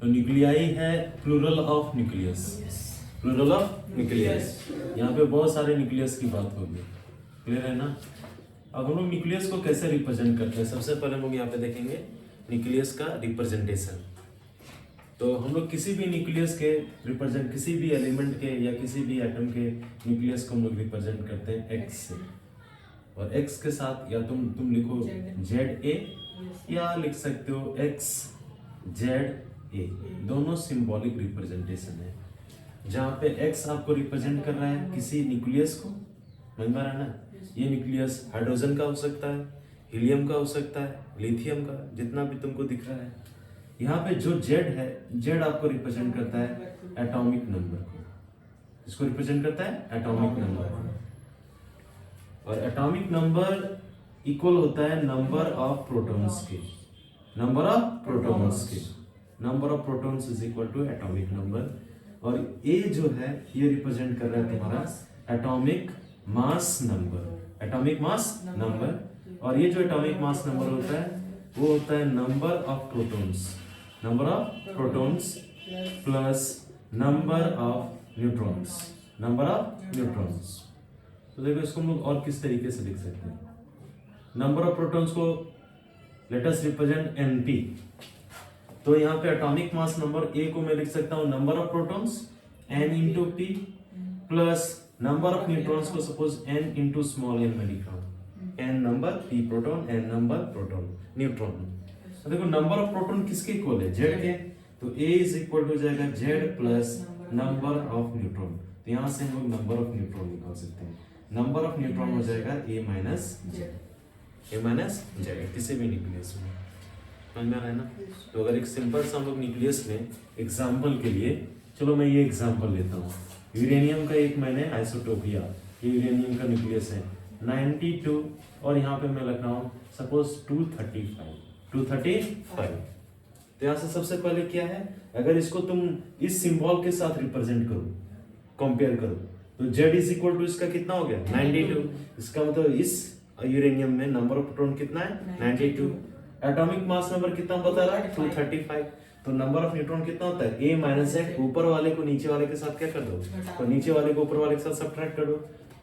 तो न्यूक्लियाई है plural of nucleus, plural of nucleus. यहाँ पे बहुत सारे न्यूक्लियस की बात होगी, क्लियर है ना। अब हम लोग न्यूक्लियस को कैसे रिप्रेजेंट करते हैं, सबसे पहले हम लोग यहाँ पे देखेंगे न्यूक्लियस का रिप्रेजेंटेशन। तो हम लोग किसी भी न्यूक्लियस के रिप्रेजेंट, किसी भी एलिमेंट के या किसी भी एटम के न्यूक्लियस को हम लोग रिप्रेजेंट करते हैं एक्स से। और एक्स के साथ या तुम लिखो जेड ए या लिख सकते हो एक्स जेड ए, दोनों सिंबॉलिक रिप्रेजेंटेशन है। जहाँ पे एक्स आपको रिप्रेजेंट कर रहा है किसी न्यूक्लियस को, समझ में आ रहा है ना। ये न्यूक्लियस हाइड्रोजन का हो सकता है, हीलियम का हो सकता है, लिथियम का, जितना भी तुमको दिख रहा है। यहाँ पे जो जेड है, जेड आपको रिप्रेजेंट करता है एटॉमिक नंबर को। इसको रिप्रेजेंट करता है एटॉमिक नंबर, और एटॉमिक नंबर इक्वल होता है नंबर ऑफ प्रोटॉन्स के, नंबर ऑफ प्रोटॉन्स के। Number of protons is equal to atomic number. और ए जो है ये रिप्रेजेंट कर रहा है तुम्हारा atomic mass number, atomic mass number. और ये जो एटॉमिक मास नंबर होता है वो होता है number of protons, number of protons plus number of neutrons, number of neutrons. तो देखो इसको हम लोग और किस तरीके से लिख सकते हैं। नंबर ऑफ प्रोटॉन्स को लेट अस रिप्रेजेंट एनपी। तो यहाँ पे एटॉमिक मास नंबर ए को मैं लिख सकता हूँ number of protons N into P plus number of neutrons को suppose N into small N में लिखा हूँ, N number P proton N number proton neutron. तो देखो नंबर ऑफ प्रोटॉन किसके इक्वल है, जेड के। तो ए इज इक्वल टू जाएगा Z plus number of neutron. तो यहाँ से हम लोग नंबर ऑफ न्यूट्रॉन निकाल सकते हैं। नंबर ऑफ न्यूट्रॉन हो जाएगा ए माइनस जेड, ए माइनस जेड किसी भी न्यूक्लियस में, समझ में आ रहा है ना। तो अगर एक सिंपल सा हम लोग न्यूक्लियस में एग्जांपल के लिए, चलो मैं ये एग्जांपल लेता हूँ। यूरेनियम का एक मैंने आइसोटोप लिया, ये यूरेनियम का न्यूक्लियस है 92 और यहाँ पे मैं लिख रहा हूँ सपोज 235। तो यहाँ से सबसे पहले क्या है, अगर इसको तुम इस सिंबल के साथ रिप्रेजेंट करो, कंपेयर करो, तो Z इज इक्वल टू इसका कितना हो गया 92। इसका मतलब इस यूरेनियम में नंबर ऑफ प्रोटॉन कितना है 92। एटॉमिक मास नंबर कितना बता रहा है 235। तो नंबर ऑफ न्यूट्रॉन कितना होता है a माइनस जेड। ऊपर वाले को नीचे वाले के साथ क्या कर दो, तो नीचे वाले को ऊपर वाले के साथ सब्ट्रैक्ट कर दो।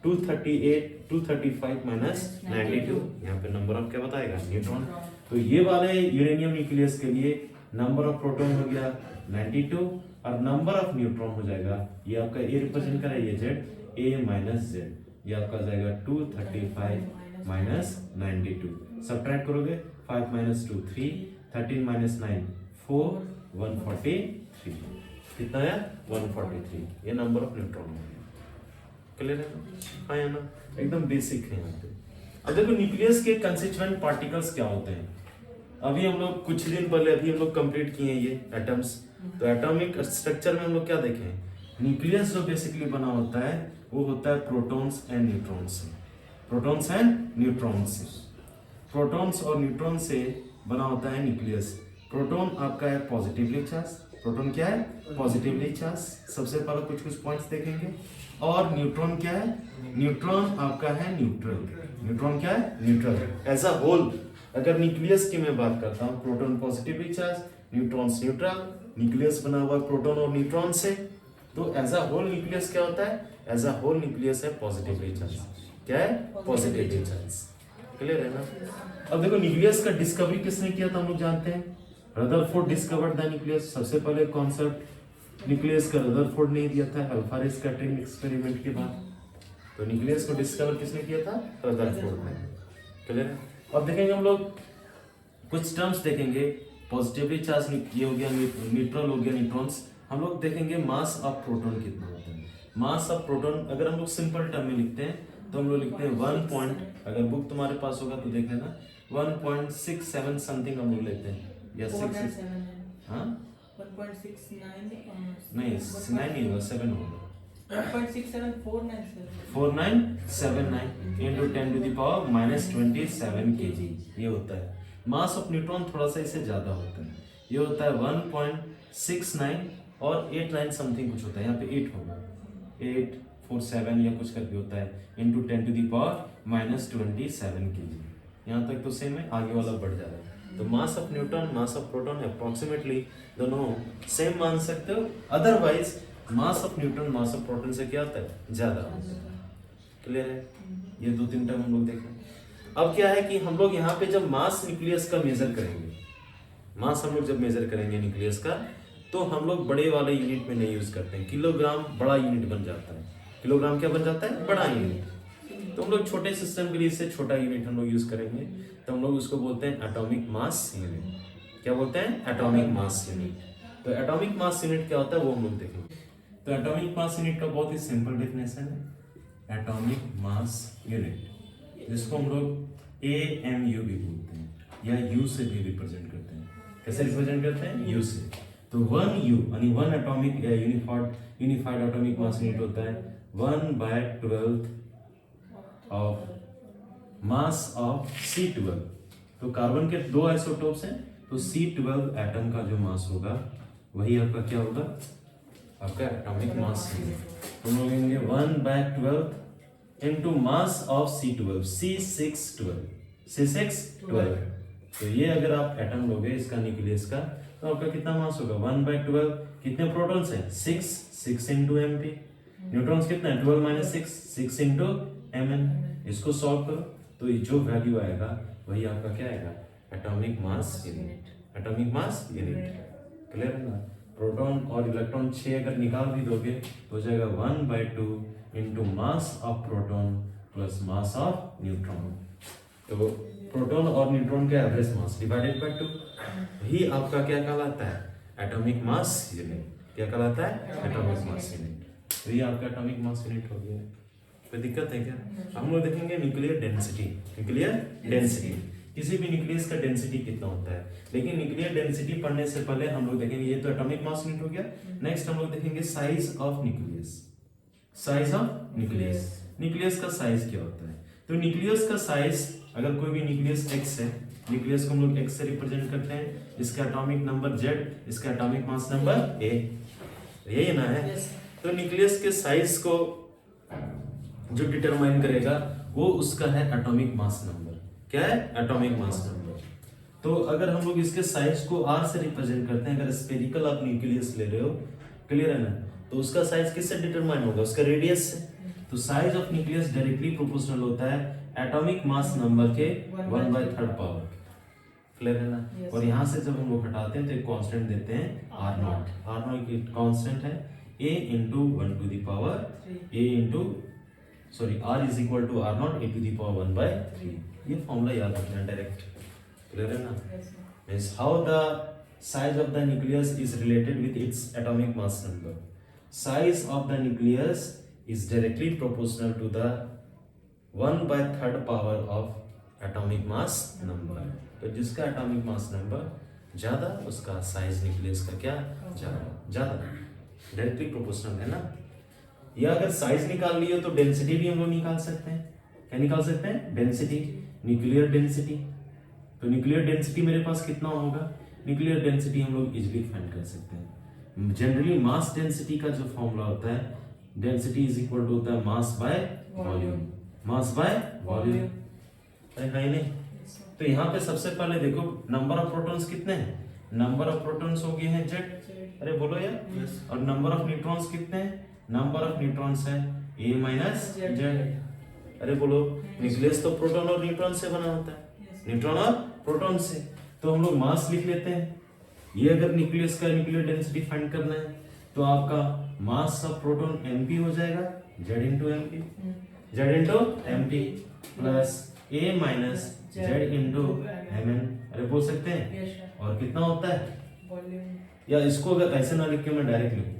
235 माइनस 92, यहाँ पे नंबर ऑफ क्या बताएगा न्यूट्रॉन। तो ये वाले यूरेनियम न्यूक्लियस के लिए नंबर ऑफ प्रोटॉन हो गया 92 और नंबर ऑफ न्यूट्रॉन हो जाएगा, ये आपका ए रिप्रेजेंट कर रहा है ये जेड, ए माइनस जेड, ये आपका जाएगा 235 माइनस 92। सब्ट्रैक्ट करोगे 5 माइनस 2 3, 13 माइनस 9 4, 143। कितना है 143। ये नंबर ऑफ न्यूट्रॉन है, क्लियर है ना। हाँ या ना, एकदम बेसिक है यहाँ पे। अब देखो न्यूक्लियस के कंस्टिट्यूएंट पार्टिकल्स क्या होते हैं। अभी हम लोग कुछ दिन पहले अभी हम लोग कंप्लीट किए ये एटम्स। तो एटॉमिक स्ट्रक्चर में हम लोग क्या देखे, न्यूक्लियस जो बेसिकली बना होता है वो होता है प्रोटॉन्स एंड न्यूट्रॉन्स से, प्रोटॉन्स एंड न्यूट्रॉन्स से। प्रोटॉन्स और न्यूट्रॉन से बना होता है न्यूक्लियस। प्रोटॉन आपका है पॉजिटिवली चार्ज, प्रोटॉन क्या है पॉजिटिवली चार्ज, सबसे पहले कुछ पॉइंट्स देखेंगे। और न्यूट्रॉन क्या है, न्यूट्रॉन आपका है न्यूट्रल, न्यूट्रॉन क्या है न्यूट्रल। एज अ होल अगर न्यूक्लियस की मैं बात करता हूँ, proton positively charge, neutrons neutral, nucleus बना हुआ प्रोटॉन और न्यूट्रॉन से। तो एज अ होल न्यूक्लियस क्या होता है, एज अ होल न्यूक्लियस है पॉजिटिवली चार्ज, क्या है पॉजिटिवली चार्ज, क्लियर है ना। अब देखो न्यूक्लियस का डिस्कवरी किसने किया था हम लोग जानते हैं, रदरफोर्ड डिस्कवर्ड द न्यूक्लियस। सबसे पहले कॉन्सेप्ट न्यूक्लियस का रदरफोर्ड ने दिया था अल्फा स्कैटरिंग एक्सपेरिमेंट के बाद। तो न्यूक्लियस को डिस्कवर किसने किया था, रदरफोर्ड ने, क्लियर है। अब देखेंगे हम लोग कुछ टर्म्स देखेंगे, पॉजिटिवली चार्ज ये हो गया, न्यूट्रल हो गया न्यूट्रॉन्स। हम लोग देखेंगे मास ऑफ प्रोटॉन कितना होता है। मास ऑफ प्रोटॉन अगर हम लोग सिंपल टर्म में लिखते हैं तो हम लोग लिखते हैं 1 पॉइंट, अगर बुक तुम्हारे पास होगा तो देख लेना 1.67 समथिंग हम लोग लेते हैं, या 6 हाँ 1.69 नहीं 9 नहीं होगा 7 होगा 1.6749 into 10 to the power -27 kg ये होता है। मास ऑफ न्यूट्रॉन थोड़ा सा इससे ज्यादा होता है, ये होता है 1.69 और 89 समथिंग कुछ होता है, यहाँ पे 8 होगा 847 या कुछ करके होता है, into 10 to the power -27 kg। यहाँ तक तो सेम है, आगे वाला बढ़ जा रहा है। तो mass of neutron mass of proton approximately दोनों सेम मान सकते हो, otherwise mass of neutron mass of proton से क्या होता है, ज्यादा होता है। क्लियर है? ये 2-3 टर्म हम लोग देख रहे हैं। अब क्या है कि हम लोग यहाँ पे जब मास न्यूक्लियस का मेजर करेंगे, मास हम लोग जब मेजर करेंगे न्यूक्लियस का, तो हम लोग बड़े वाले यूनिट में नहीं यूज करते हैं। किलोग्राम बड़ा यूनिट बन जाता है। किलोग्राम क्या बन जाता है, बड़ा यूनिट। तो हम लोग छोटे सिस्टम के लिए इससे छोटा यूनिट हम लोग यूज करेंगे, तो हम लोग उसको बोलते हैं एटॉमिक मास यूनिट। क्या बोलते हैं, एटॉमिक मास यूनिट। तो एटॉमिक मास यूनिट क्या होता है वो हम लोग देखेंगे। तो एटॉमिक मास यूनिट का बहुत ही सिंपल डेफिनेशन है, एटॉमिक मास यूनिट, जिसको हम लोग AMU भी बोलते हैं या U से भी रिप्रेजेंट करते हैं। कैसे रिप्रेजेंट करते हैं, U से। तो 1U यानी 1 atomic unified atomic mass unit होता है 1/12 ऑफ मास ऑफ C12। तो कार्बन के 2 आइसोटोप्स हैं, तो C12 एटम का जो मास होगा वही आपका क्या होगा, आपका एटॉमिक मास यूनिट। तो हम लोग लेंगे 1/12 into mass of C12, C612। तो ये अगर आप एटम लोगे इसका न्यूक्लियस का, तो आपका कितना मास होगा 1/12। कितने प्रोटॉन्स हैं, 6 इंटू MP। न्यूट्रॉन्स कितना है, 12 - 6 इंटू Mn। इसको सॉल्व करो तो ये जो वैल्यू आएगा वही आपका क्या आएगा, atomic mass unit. Atomic mass unit. Clear है ना? प्रोटॉन और इलेक्ट्रॉन 6 अगर निकाल भी दोगे तो हो जाएगा 1/2 into mass of proton plus mass of neutron. तो प्रोटॉन और न्यूट्रॉन का एवरेज मास डिवाइडेड बाय 2, ही आपका क्या कहलाता है, एटॉमिक मास यूनिट। क्या कहलाता है, एटॉमिक मास यूनिट। तो ये आपका एटॉमिक मास यूनिट हो गया। कोई दिक्कत है क्या? हम लोग देखेंगे न्यूक्लियर डेंसिटी। न्यूक्लियर डेंसिटी, किसी भी न्यूक्लियस का डेंसिटी कितना होता है। लेकिन न्यूक्लियर डेंसिटी पढ़ने से पहले हम लोग देखेंगे, ये तो एटॉमिक मास यूनिट हो गया। नेक्स्ट हम लोग देखेंगे size of nucleus. Size of nucleus, nucleus का साइज क्या होता है। तो न्यूक्लियस का साइज, अगर कोई भी न्यूक्लियस X है, न्यूक्लियस को हम लोग X से रिप्रेजेंट करते हैं, इसका एटॉमिक नंबर Z, इसका एटॉमिक मास नंबर A, यही ना है। तो न्यूक्लियस के साइज को जो डिटरमाइन करेगा वो उसका है एटॉमिक मास नंबर। क्या है, एटॉमिक मास नंबर। तो अगर हम लोग इसके साइज को R से रिप्रेजेंट करते हैं, अगर स्फेरिकल आप न्यूक्लियस ले रहे हो, क्लियर है ना, तो उसका साइज किससे डिटरमाइन होगा, उसका रेडियस से। तो size of nucleus directly proportional होता है एटॉमिक मास नंबर के 1/3 पावर। क्लियर है ना? और यहाँ से जब हम लोग हटाते हैं तो एक कांस्टेंट देते हैं R0। R0 की कांस्टेंट है A into 1 to the power A into R is equal to R0 A to the power 1/3। ये फॉर्मूला याद रखना डायरेक्ट। क्लियर है ना? Means how the size of the nucleus is related with its atomic mass number. Size of the nucleus is directly proportional to the 1/3 power of atomic mass number. तो जिसका atomic mass number ज्यादा उसका size nucleus का क्या ज्यादा directly proportional है ना। या अगर साइज निकाल लियो तो डेंसिटी भी हम लोग निकाल सकते हैं। क्या निकाल सकते हैं, डेंसिटी, न्यूक्लियर डेंसिटी। तो न्यूक्लियर डेंसिटी मेरे पास कितना होगा, न्यूक्लियर डेंसिटी हम लोग इजीली फाइंड कर सकते हैं। जनरली मास डेंसिटी का जो फॉर्मूला होता है, डेंसिटी इज इक्वल टू होता है mass by volume. Mass by volume है नहीं। तो यहाँ पे सबसे पहले देखो नंबर ऑफ प्रोटॉन्स कितने हैं, नंबर ऑफ प्रोटॉन्स हो गए हैं Z। अरे बोलो यार। और नंबर ऑफ न्यूट्रॉन्स कितने हैं, नंबर ऑफ न्यूट्रॉन्स है A माइनस Z। अरे बोलो, न्यूक्लियस तो प्रोटॉन और न्यूट्रॉन से बना होता है, न्यूट्रॉन और प्रोटॉन से। तो हम लोग मास लिख लेते हैं। ये अगर न्यूक्लियस का न्यूक्लियर डेंसिटी फाइंड करना है तो आपका मास ऑफ प्रोटॉन MP हो जाएगा Z into MP plus A minus Z into Mn। अरे बोल सकते हैं। और कितना होता है, या इसको अगर ऐसे ना लिख के मैं डायरेक्ट लिखूं,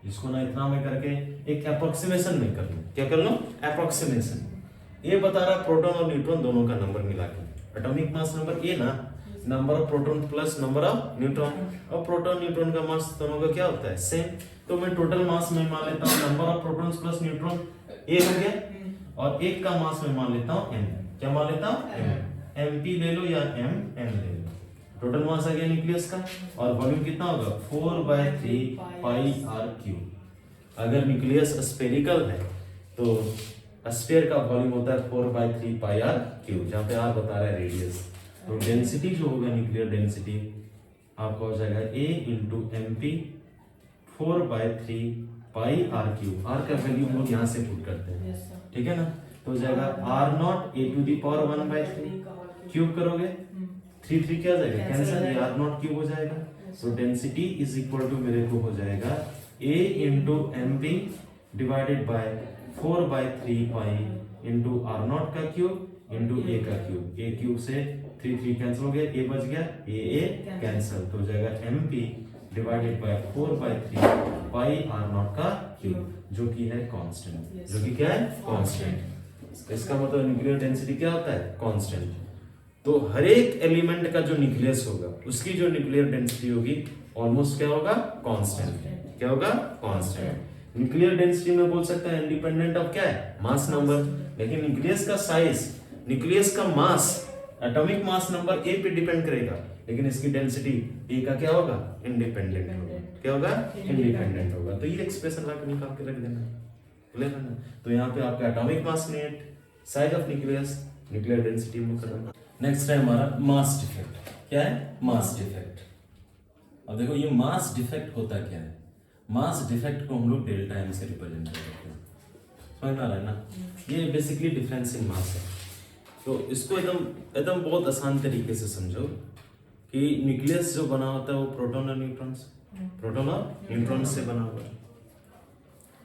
इसको ना इतना में करके एक अप्रोक्सीमेशन में कर लूं। क्या कर लूं, अप्रोक्सीमेशन। ये बता रहा प्रोटॉन और न्यूट्रॉन दोनों का नंबर मिला के एटॉमिक मास नंबर A ना, number of proton plus number of neutron. और प्रोटॉन न्यूट्रॉन का मास दोनों का क्या होता है, सेम। तो मैं टोटल मास में मान लेता हूँ number of protons plus neutron A हो गया, और एक का मास में मान लेता हूँ M। क्या मान लेता हूँ, M। MP ले लो या M ले लो। टोटल मास आ गया न्यूक्लियस का, और वॉल्यूम कितना होगा 4/3 पाई R क्यूब। अगर न्यूक्लियस स्फेरिकल है तो स्फीयर का वॉल्यूम होता है 4/3 पाई आर क्यूब, जहाँ पे आर बता रहा है रेडियस। तो डेंसिटी जो होगा न्यूक्लियर डेंसिटी आपका हो जाएगा A into M P 4/3 pi R cube. R का वैल्यू हम लोग यहाँ से पुट करते हैं, ठीक है ना। तो हो जाएगा R naught A to the power 1/3 cube करोगे 3 क्या हो जाएगा कैंसिल, ये आर नॉट क्यूब हो जाएगा। तो डेंसिटी इज इक्वल टू मेरे को हो जाएगा A into M P divided by 4/3 pi into R naught का क्यूब इंटू ए का क्यूब। ए क्यूब से 3 कैंसिल हो गया, ए बच गया, ए कैंसिल। तो हो जाएगा M P divided by 4/3 pi R naught का क्यूब, जो कि है कांस्टेंट, जो कि क्या है कांस्टेंट। इसका मतलब न्यूक्लियर डेंसिटी क्या होता है कांस्टेंट। तो हर एक एलिमेंट का जो न्यूक्लियस होगा उसकी जो न्यूक्लियर डेंसिटी होगी ऑलमोस्ट क्या होगा कांस्टेंट। क्या होगा कांस्टेंट। न्यूक्लियर डेंसिटी में बोल सकते हैं इंडिपेंडेंट ऑफ क्या है मास नंबर, लेकिन न्यूक्लियस का साइज, न्यूक्लियस का मास, एटॉमिक मास नंबर ए पे डिपेंड करेगा, लेकिन इसकी डेंसिटी ए का क्या होगा इंडिपेंडेंट होगा। क्या होगा इंडिपेंडेंट होगा। तो ये एक्सप्रेशन लाके निकाल के रख देना, क्लियर है ना। तो यहाँ पे आपका atomic mass net, size of nucleus, nuclear density में करना। नेक्स्ट है हमारा मास डिफेक्ट। क्या है मास डिफेक्ट। अब देखो ये मास डिफेक्ट होता क्या है। मास डिफेक्ट को हम लोग डेल्टा एम से रिप्रेजेंट करते हैं, समझ में आ रहा है ना। ये बेसिकली डिफरेंस इन मास है। तो इसको एकदम बहुत आसान तरीके से समझो कि न्यूक्लियस जो बना होता है वो प्रोटॉन और न्यूट्रॉन से बना हुआ है।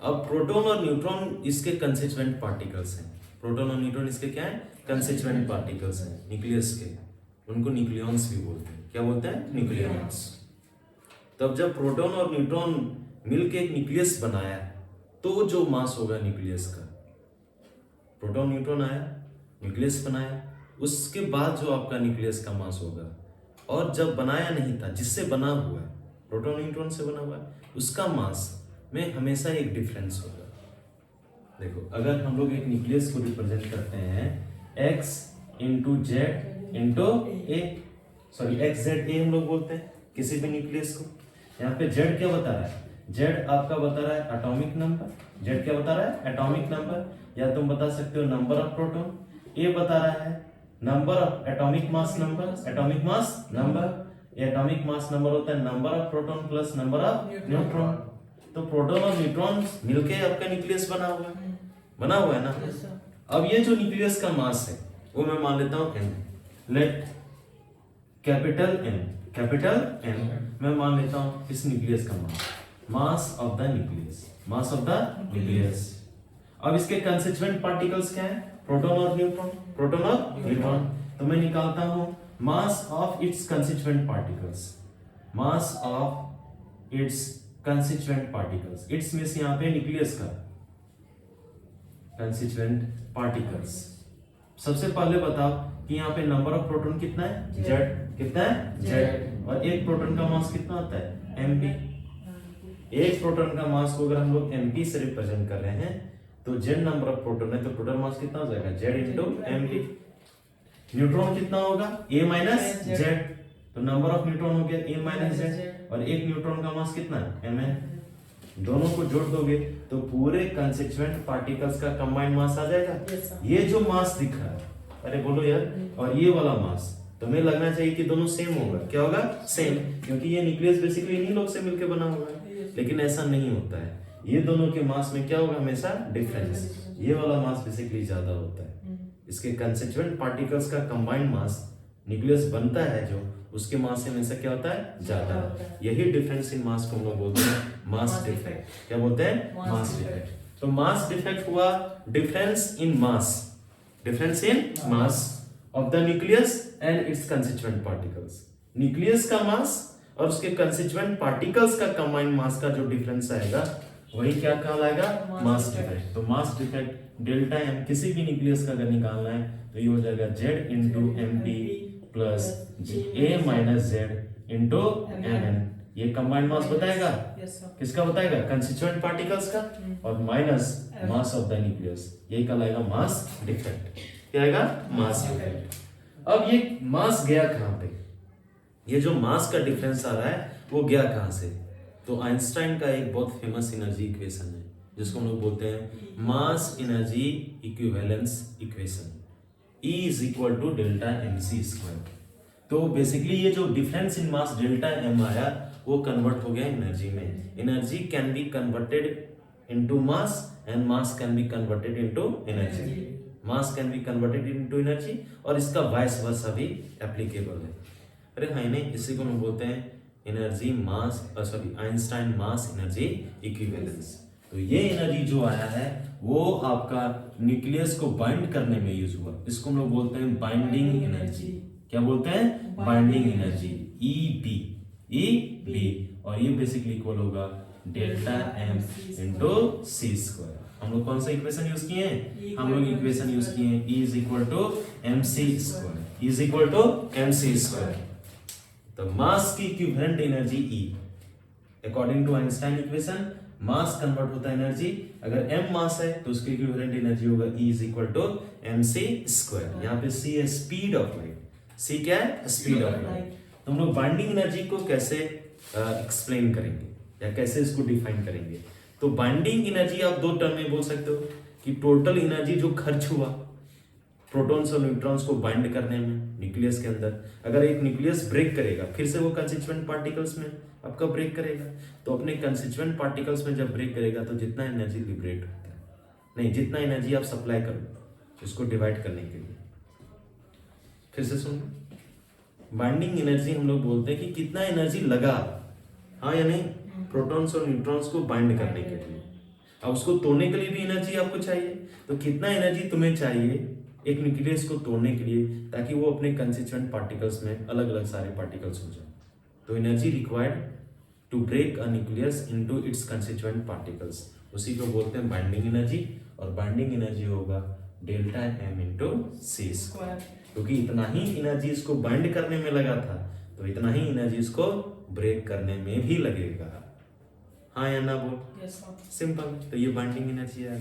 अब प्रोटॉन और न्यूट्रॉन इसके कंस्टिट्यूएंट पार्टिकल्स हैं। प्रोटॉन और न्यूट्रॉन इसके क्या है कंस्टिट्यूएंट पार्टिकल्स हैं न्यूक्लियस के। उनको न्यूक्लियॉन्स भी बोलते हैं। क्या बोलते हैं न्यूक्लियॉन्स। तब जब प्रोटॉन और न्यूट्रॉन मिलके एक न्यूक्लियस बनाया तो जो मास होगा न्यूक्लियस का, प्रोटॉन न्यूट्रॉन आया न्यूक्लियस बनाया, उसके बाद जो आपका न्यूक्लियस का मास होगा, और जब बनाया नहीं था जिससे बना हुआ है प्रोटॉन न्यूट्रॉन से बना हुआ है, उसका मास में हमेशा एक डिफरेंस होगा। देखो अगर हम लोग एक न्यूक्लियस को रिप्रेजेंट करते हैं x into Z into A, sorry x Z A हम लोग बोलते हैं किसी भी न्यूक्लियस को। यहाँ पे जेड क्या बता रहा है, जेड आपका बता रहा है एटॉमिक नंबर। जेड क्या बता रहा है एटॉमिक नंबर, या तुम बता सकते हो नंबर ऑफ प्रोटॉन। ए बता रहा है number of atomic mass number, atomic mass number. Atomic mass number होता है number of proton plus number of neutron. तो प्रोटॉन और न्यूट्रॉन मिलके आपका न्यूक्लियस बना हुआ है ना। अब ये जो न्यूक्लियस का मास है वो मैं मान लेता हूं n, लेट कैपिटल N मैं मान लेता हूं इस न्यूक्लियस का मास ऑफ द न्यूक्लियस। अब इसके कंस्टिट्यूएंट पार्टिकल्स क्या है प्रोटॉन और न्यूट्रॉन। तो मैं निकालता हूं mass of its constituent particles. It's means यहां पे न्यूक्लियस का कंस्टिट्यूएंट पार्टिकल्स। सबसे पहले बताओ कि यहाँ पे नंबर ऑफ प्रोटॉन कितना है जेड, कितना है जेड, और एक प्रोटॉन का मास कितना होता है mp। एक प्रोटॉन का मास को अगर हम लोग mp से रिप्रेजेंट कर रहे हैं तो जेड नंबर ऑफ प्रोटॉन है तो टोटल मास कितना हो जाएगा जेड इंटू mp। न्यूट्रॉन कितना होगा a माइनस जेड, तो नंबर ऑफ न्यूट्रॉन हो गया a माइनस जेड, और एक न्यूट्रॉन का मास कितना है mn। दोनों को जोड़ दोगे तो पूरे कंस्टिट्यूएंट पार्टिकल्स का कंबाइंड मास आ जाएगा। ये जो मास दिख रहा है, अरे बोलो यार, और ये वाला मास तुम्हें लगना चाहिए कि दोनों सेम होगा। क्या होगा सेम, क्योंकि ये न्यूक्लियस बेसिकली इन्हीं लोग से मिलकर बना हुआ है। लेकिन ऐसा नहीं होता है, ये दोनों के मास में क्या होगा हमेशा डिफरेंस। ये वाला मास बेसिकली ज्यादा होता है। इसके कंस्टिट्यूएंट पार्टिकल्स का कंबाइंड मास न्यूक्लियस बनता है जो, उसके मास से हमेशा क्या होता है ज्यादा। यही डिफरेंस इन मास को हम लोग बोलते हैं मास डिफेक्ट। क्या बोलते हैं मास डिफेक्ट। तो मास डिफेक्ट हुआ difference in mass of the nucleus and it's constituent particles. Nucleus का मास और उसके कंस्टिट्यूएंट पार्टिकल्स का कंबाइंड मास का जो डिफरेंस आएगा वही क्या कहलाएगा मास डिफेक्ट। तो मास डिफेक्ट डेल्टा एम किसी भी न्यूक्लियस का अगर निकालना है तो ये हो जाएगा Z into M P plus A minus Z into M N. ये कंबाइंड मास बताएगा किसका बताएगा कंस्टिट्यूएंट पार्टिकल्स का, और minus mass of the nucleus, यही कहलाएगा मास डिफेक्ट। क्या आएगा मास डिफेक्ट। अब ये मास गया कहां पे, ये जो मास का डिफरेंस आ रहा है वो गया कहां से, तो आइंस्टाइन का एक बहुत फेमस एनर्जी इक्वेशन है जिसको हम लोग बोलते हैं mass energy equivalence equation, E is equal to delta M C square. तो बेसिकली ये जो difference in mass delta M आया वो कन्वर्ट हो गया एनर्जी में। Energy can be converted into mass and mass can be converted into energy, mass can be converted into energy, और इसका वाइस वर्सा भी एप्लीकेबल है। अरे हाँ नहीं, इसी को हम बोलते हैं एनर्जी मास आइंस्टाइन मास एनर्जी इक्विवेलेंस। तो ये एनर्जी जो आया है वो आपका न्यूक्लियस को बाइंड करने में यूज हुआ, इसको हम लोग बोलते हैं बाइंडिंग एनर्जी। क्या बोलते हैं? बाइंडिंग एनर्जी, ई बी, और ये बेसिकली इक्वल होगा delta M into C square. हम लोग कौन सा इक्वेशन यूज किए हैं? हम लोग इक्वेशन यूज किए हैं E is equal to M C square, E is equal to M C square. तो मास की equivalent energy E according to Einstein equation, mass convert होता है एनर्जी। अगर m मास है तो उसकी इक्विवेलेंट एनर्जी होगा E is equal to M C square. यहाँ पे c है स्पीड ऑफ लाइट, c क्या है? Speed of light. तो हम लोग बाइंडिंग एनर्जी को कैसे एक्सप्लेन करेंगे या कैसे इसको डिफाइन करेंगे? तो बाइंडिंग एनर्जी आप दो टर्म में बोल सकते हो कि टोटल एनर्जी जो खर्च हुआ प्रोटॉन्स और न्यूट्रॉन्स को बाइंड करने में न्यूक्लियस के अंदर। अगर एक न्यूक्लियस ब्रेक करेगा फिर से वो कंस्टिट्यूएंट पार्टिकल्स में आपका ब्रेक करेगा, तो अपने कंस्टिट्यूएंट पार्टिकल्स में जब ब्रेक करेगा तो जितना एनर्जी लिबरेट होता है, नहीं जितना एनर्जी आप सप्लाई करो इसको डिवाइड करने के लिए। फिर से सुन, बाइंडिंग एनर्जी हम लोग बोलते हैं कि कितना एनर्जी लगा, हाँ या नहीं, प्रोटॉन्स और न्यूट्रॉन्स को बाइंड करने के लिए। अब उसको तोड़ने के लिए भी एनर्जी आपको चाहिए, तो कितना एनर्जी तुम्हें चाहिए एक न्यूक्लियस को तोड़ने के लिए ताकि वो अपने कंस्टिट्यूएंट पार्टिकल्स में अलग अलग सारे पार्टिकल्स हो जाए। तो energy required to break a nucleus into its constituent particles, उसी को बोलते हैं बाइंडिंग एनर्जी। और बाइंडिंग एनर्जी होगा delta M into C square, क्योंकि इतना ही एनर्जी इसको बाइंड करने में लगा था तो इतना ही एनर्जी इसको ब्रेक करने में भी लगेगा। हाँ या ना बोल? सिंपल। तो ये बाइंडिंग एनर्जी है।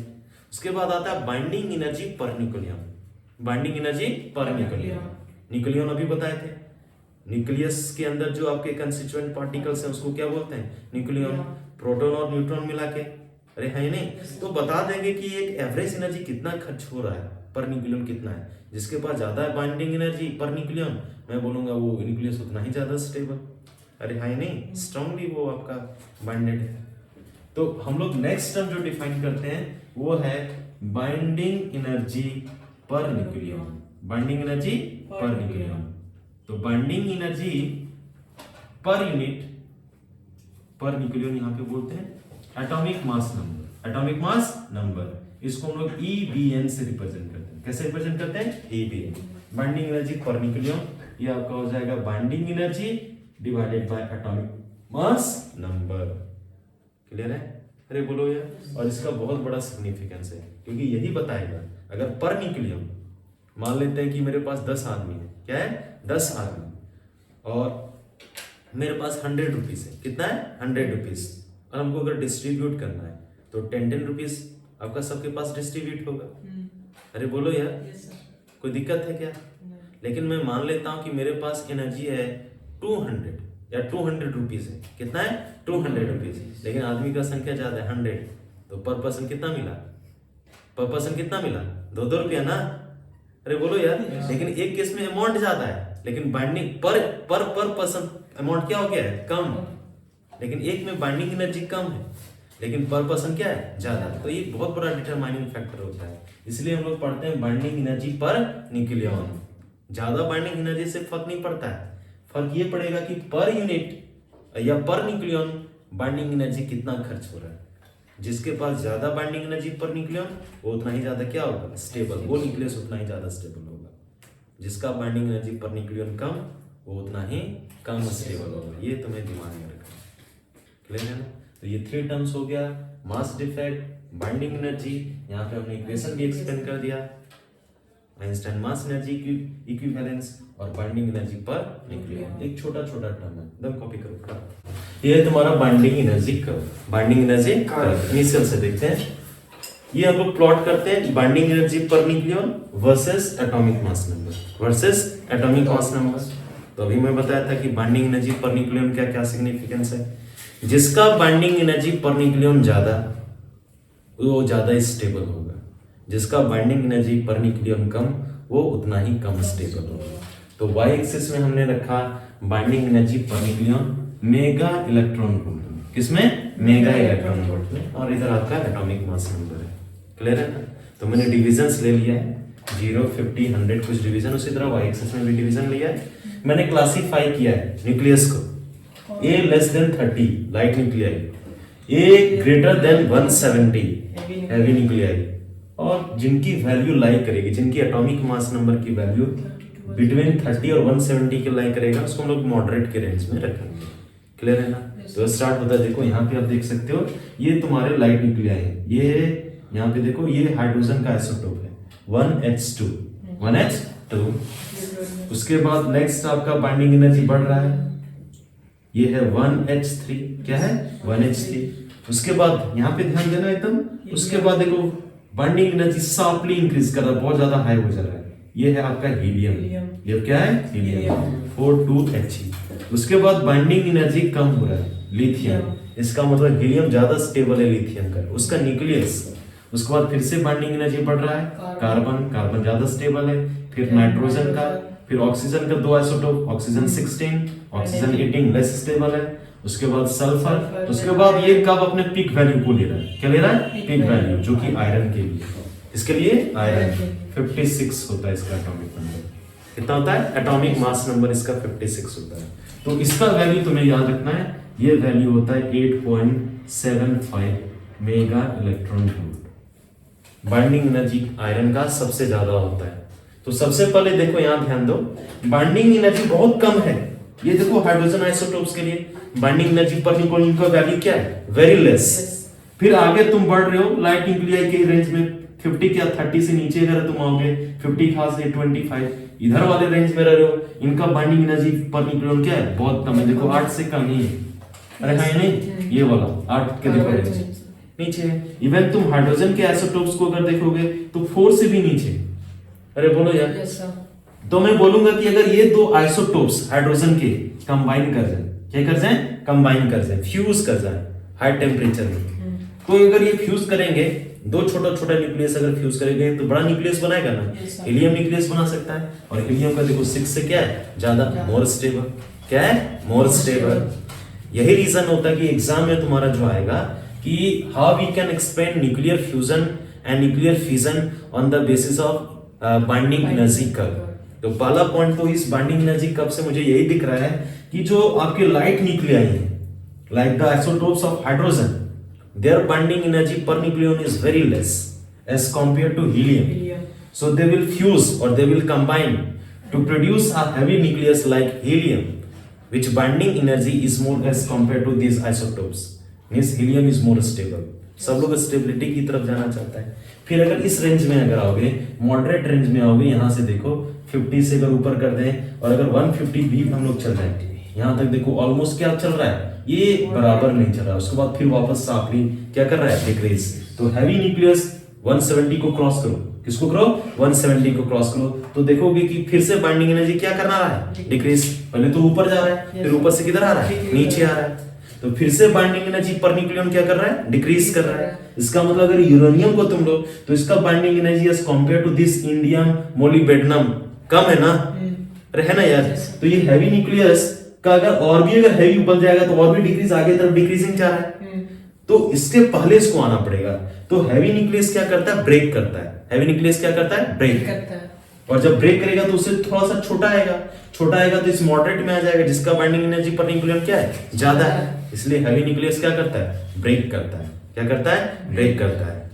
उसके बाद आता है binding energy per nucleon. Binding energy per nucleon, nucleon अभी बताए थे। न्यूक्लियस के अंदर जो आपके कंस्टिट्यूएंट पार्टिकल्स हैं उसको क्या बोलते हैं? न्यूक्लियन। प्रोटॉन और न्यूट्रॉन मिला के, अरे है नहीं, तो बता देंगे कि एक एवरेज एनर्जी कितना खर्च हो रहा है पर न्यूक्लियन कितना है। जिसके पास ज्यादा है बाइंडिंग एनर्जी पर न्यूक्लियन, मैं बोलूंगा वो न्यूक्लियस उतना ही ज्यादा स्टेबल, अरे है नहीं, स्ट्रांगली वो आपका बाइंडेड है। तो हम लोग नेक्स्ट टर्म जो डिफाइन करते हैं वो है binding energy per nucleon. Binding energy per nucleon. तो binding energy per unit per nucleon यहाँ पे बोलते हैं atomic mass number. Atomic mass number, इसको हम लोग EBN से रिप्रेजेंट करते हैं। कैसे रिप्रेजेंट करते हैं? EBN। Binding energy per nucleon, ये आपका हो जाएगा binding energy divided by atomic mass number. Clear है? अरे बोलो यार। और इसका बहुत बड़ा सिग्निफिकेंस है क्योंकि यही बताएगा अगर पर न्यूक्लियन मान लेते हैं कि मेरे पास 10 आदमी है, क्या है? 10 आदमी, और मेरे पास 100 रुपीज है। कितना है? 100 रुपीज। और हमको अगर डिस्ट्रीब्यूट करना है तो 10 रुपीज आपका सबके पास डिस्ट्रीब्यूट होगा। अरे बोलो यार, कोई दिक्कत है क्या? लेकिन मैं मान लेता हूं कि मेरे पास एनर्जी है 200 या 200 रुपीज है। कितना है? 200 रुपीज। लेकिन आदमी का संख्या ज्यादा है 100, तो पर पर्सन कितना मिला? पर पर्सन कितना मिला? 2-2 रुपया ना। अरे बोलो यार। लेकिन एक केस में अमाउंट ज्यादा है लेकिन बाइंडिंग पर पर्सन अमाउंट क्या हो गया है? कम। लेकिन एक में बाइंडिंग एनर्जी कम है लेकिन पर पर्सन क्या है? ज्यादा। तो ये बहुत बड़ा डिटरमाइनिंग फैक्टर होता है। इसलिए हम लोग पढ़ते हैं बाइंडिंग एनर्जी पर न्यूक्लियन। ज्यादा बाइंडिंग एनर्जी से फर्क नहीं पड़ता है, फर्क ये पड़ेगा कि पर यूनिट या पर न्यूक्लियन बाइंडिंग एनर्जी कितना खर्च हो रहा है। जिसके पास ज्यादा बाइंडिंग एनर्जी पर न्यूक्लियन वो उतना ही ज्यादा क्या होगा? स्टेबल। वो न्यूक्लियस उतना ही ज्यादा स्टेबल होगा। जिसका बाइंडिंग एनर्जी पर न्यूक्लियन कम वो उतना ही कम स्टेबल होगा। ये तुम्हें दिमाग में रखना। क्लियर है ना? तो ये 3 टर्म्स हो गया, मास डिफेक्ट, बाइंडिंग एनर्जी। यहाँ पे हमने इक्वेशन भी एक्सप्लेन कर दिया, आइंस्टाइन मास एनर्जी इक्विवेलेंस और बाइंडिंग एनर्जी पर न्यूक्लियन। एक छोटा छोटा टर्म है, एकदम कॉपी करो। ये है तुम्हारा binding energy curve. Binding energy curve initial से देखते हैं। ये हम लोग प्लॉट करते हैं binding energy per nucleon versus atomic mass number versus atomic mass number. तो अभी मैं बताया था कि बाइंडिंग एनर्जी पर न्यूक्लियन क्या क्या सिग्निफिकेंस है। जिसका बाइंडिंग एनर्जी पर न्यूक्लियन ज्यादा वो ज़्यादा स्टेबल होगा। जिसका बाइंडिंग एनर्जी पर न्यूक्लियन कम, वो उतना ही कम स्टेबल होगा। तो वाई एक्सिस में हमने रखा binding energy per nucleon mega electron volt में। किसमें? मेगा इलेक्ट्रॉन वोल्ट में। और इधर आपका एटॉमिक मास नंबर है। क्लियर है ना? तो मैंने डिविजन्स ले लिया है, 0, 50, 100 कुछ डिवीजन, उसी तरह वाई एक्सिस में भी डिवीजन लिया है। मैंने क्लासिफाई किया है न्यूक्लियस को, A less than 30 light nuclei, A greater than 170 heavy nuclei, और जिनकी वैल्यू लाई करेगी, जिनकी एटॉमिक मास नंबर की वैल्यू बिटवीन 30 और 170 के लाई करेगा, उसको हम लोग मॉडरेट के रेंज में रखेंगे। क्लियर है ना? तो स्टार्ट होता है, देखो यहाँ पे आप देख सकते हो, ये तुम्हारे लाइट न्यूक्लियाई है, ये यहाँ पे देखो ये हाइड्रोजन का आइसोटोप है 1H2 1H2। उसके बाद नेक्स्ट आपका बाइंडिंग एनर्जी बढ़ रहा है, ये है 1H3, क्या है 1H3। उसके बाद यहाँ पे ध्यान देना एकदम, उसके बाद देखो बाइंडिंग एनर्जी शार्पली इंक्रीज कर रहा है, बहुत ज्यादा हाई हो जा रहा है, ये है आपका हीलियम। ये क्या है? Helium 42He। उसके बाद बाइंडिंग एनर्जी कम हो रहा है, लिथियम। इसका मतलब हीलियम ज्यादा स्टेबल है लिथियम का, उसका न्यूक्लियस। उसके बाद फिर से बाइंडिंग एनर्जी बढ़ रहा है, कार्बन ज्यादा स्टेबल है, फिर नाइट्रोजन का, फिर ऑक्सीजन का 2 isotope, oxygen 16, oxygen 18 less stable है। उसके बाद सल्फर। उसके बाद ये कब अपने पीक वैल्यू को ले रहा है, क्या ले रहा है? पीक वैल्यू, जो कि आयरन के लिए, इसके लिए आयरन 56 होता है इसका एटॉमिक नंबर। कितना होता है? एटॉमिक मास नंबर इसका 56 होता है। तो इसका वैल्यू तुम्हें याद रखना है, ये वैल्यू होता है 8.75 mega electron volt. Binding energy iron का सबसे ज्यादा होता है। तो सबसे पहले देखो यहाँ ध्यान दो, बाइंडिंग एनर्जी बहुत कम है, ये देखो हाइड्रोजन आइसोटोप्स के लिए बाइंडिंग एनर्जी पर न्यूक्लियन का वैल्यू क्या है? Very less. फिर आगे तुम बढ़ रहे हो लाइट न्यूक्लियाई के रेंज में, 50 या 30 से नीचे अगर तुम आओगे, 50 खास है 25, इधर वाले रेंज में रह रहे हो, इनका बाइंडिंग एनर्जी पर न्यूक्लियन क्या है? बहुत कम है, देखो 8 से कम ही है। अरे हाँ नहीं, ये वाला 8 के देखो रेंज नीचे है। इवन तुम हाइड्रोजन के आइसोटोप्स को अगर देखोगे तो 4 से भी नीचे। अरे बोलो यार। तो मैं बोलूंगा कि अगर ये दो आइसोटोप्स हाइड्रोजन के कंबाइन कर जाए, क्या कर जाए? कंबाइन कर जाए, फ्यूज कर जाए हाई टेम्परेचर में, तो अगर ये फ्यूज करेंगे, दो छोटा छोटा न्यूक्लियस अगर फ्यूज करेंगे तो बड़ा न्यूक्लियस बनाएगा ना, हीलियम न्यूक्लियस बना सकता है। और हीलियम का देखो 6 से क्या है? ज्यादा, मोर स्टेबल। क्या है? More stable. यही रीजन होता है कि एग्जाम में तुम्हारा जो आएगा कि how we can explain nuclear fusion and nuclear fission on the basis of binding energy curve. तो पहला पॉइंट तो इस बाइंडिंग एनर्जी कर्व से मुझे यही दिख रहा है कि जो आपके लाइट न्यूक्लियाई हैं, like the isotopes of hydrogen, their binding energy per nucleon is very less as compare to helium. So they will fuse और they will combine to produce a heavy nucleus like helium, which binding energy is more as compared to these isotopes, means helium is more stable। सब लोग stability की तरफ जाना चाहता है। फिर अगर इस रेंज में अगर आओगे, मॉडरेट रेंज में आओगे, यहाँ से देखो 50 से अगर ऊपर कर दें और अगर 150 भी हम लोग चल जाए, यहाँ तक देखो ऑलमोस्ट क्या चल रहा है, ये बराबर नहीं चल रहा है। उसके बाद फिर वापस साफली क्या कर रहा है? डिक्रीज। तो हैवी न्यूक्लियस 170 को क्रॉस करो, किसको करो? 170 को क्रॉस करो, तो देखोगे कि फिर से बाइंडिंग एनर्जी क्या करना रहा है? डिक्रीज। पहले तो ऊपर जा रहा है, फिर ऊपर से किधर आ रहा है? नीचे आ रहा है। तो फिर से बाइंडिंग एनर्जी पर न्यूक्लियन क्या कर रहा है? डिक्रीज कर रहा है। इसका मतलब अगर यूरेनियम को तुम लो तो इसका binding energy as compare to this indium molybdenum कम है ना? अरे है ना यार? तो ये हैवी न्यूक्लियस का अगर और भी अगर हैवी बन जाएगा तो और भी डिक्रीज, आगे तरफ डिक्रीजिंग जा रहा है, तो इसके पहले इसको आना पड़ेगा। तो हैवी न्यूक्लियस क्या करता है? ब्रेक करता है। हैवी न्यूक्लियस क्या करता है? ब्रेक करता है। और जब ब्रेक करेगा तो उससे थोड़ा सा छोटा आएगा, छोटा आएगा तो इस मॉडरेट में आ जाएगा, जिसका बाइंडिंग एनर्जी पर न्यूक्लियन क्या है? ज्यादा है। इसलिए हैवी न्यूक्लियस क्या करता है? ब्रेक करता है। क्या करता है? ब्रेक करता है।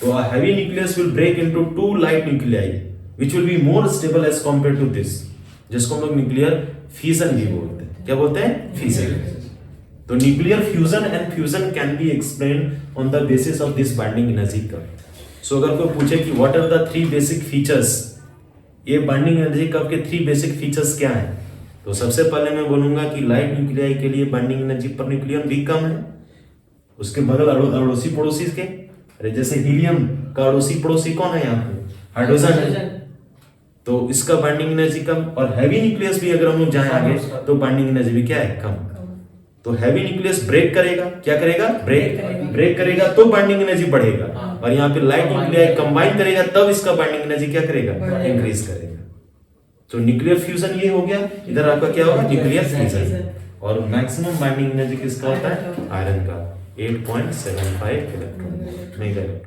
तो heavy nucleus will break into 2 light nuclei which will be more stable as compare to this, जिसको हम लोग न्यूक्लियर फिजन भी बोलते हैं। क्या बोलते हैं? फिजन। तो nuclear fusion and fusion can be explained on the basis of this binding energy curve. So अगर कोई पूछे कि what are the 3 basic features, ये बाइंडिंग एनर्जी कर्व के 3 बेसिक फीचर्स क्या हैं, तो सबसे पहले मैं बोलूंगा कि लाइट न्यूक्लियाई के लिए बाइंडिंग एनर्जी पर न्यूक्लियन भी कम है। उसके बगल अड़ोसी पड़ोसी के, अरे जैसे हीलियम का अड़ोसी पड़ोसी कौन है यहाँ पे? हाइड्रोजन है। तो इसका बाइंडिंग एनर्जी कम, और हैवी न्यूक्लियस भी अगर हम लोग जाए आगे तो बाइंडिंग एनर्जी भी क्या है? कम। तो हैवी न्यूक्लियस ब्रेक करेगा, क्या करेगा? ब्रेक करेगा तो बाइंडिंग एनर्जी बढ़ेगा। हाँ। और यहाँ पे लाइट न्यूक्लियर कंबाइन करेगा तब इसका बाइंडिंग एनर्जी क्या करेगा? बढ़ेगा। इंक्रीज करेगा। तो न्यूक्लियर फ्यूजन ये हो गया, इधर आपका क्या होगा? Nuclear fusion. और मैक्सिमम बाइंडिंग एनर्जी किसका होता है? आयरन का 8.75 इलेक्ट्रॉन मेगा इलेक्ट्रॉन।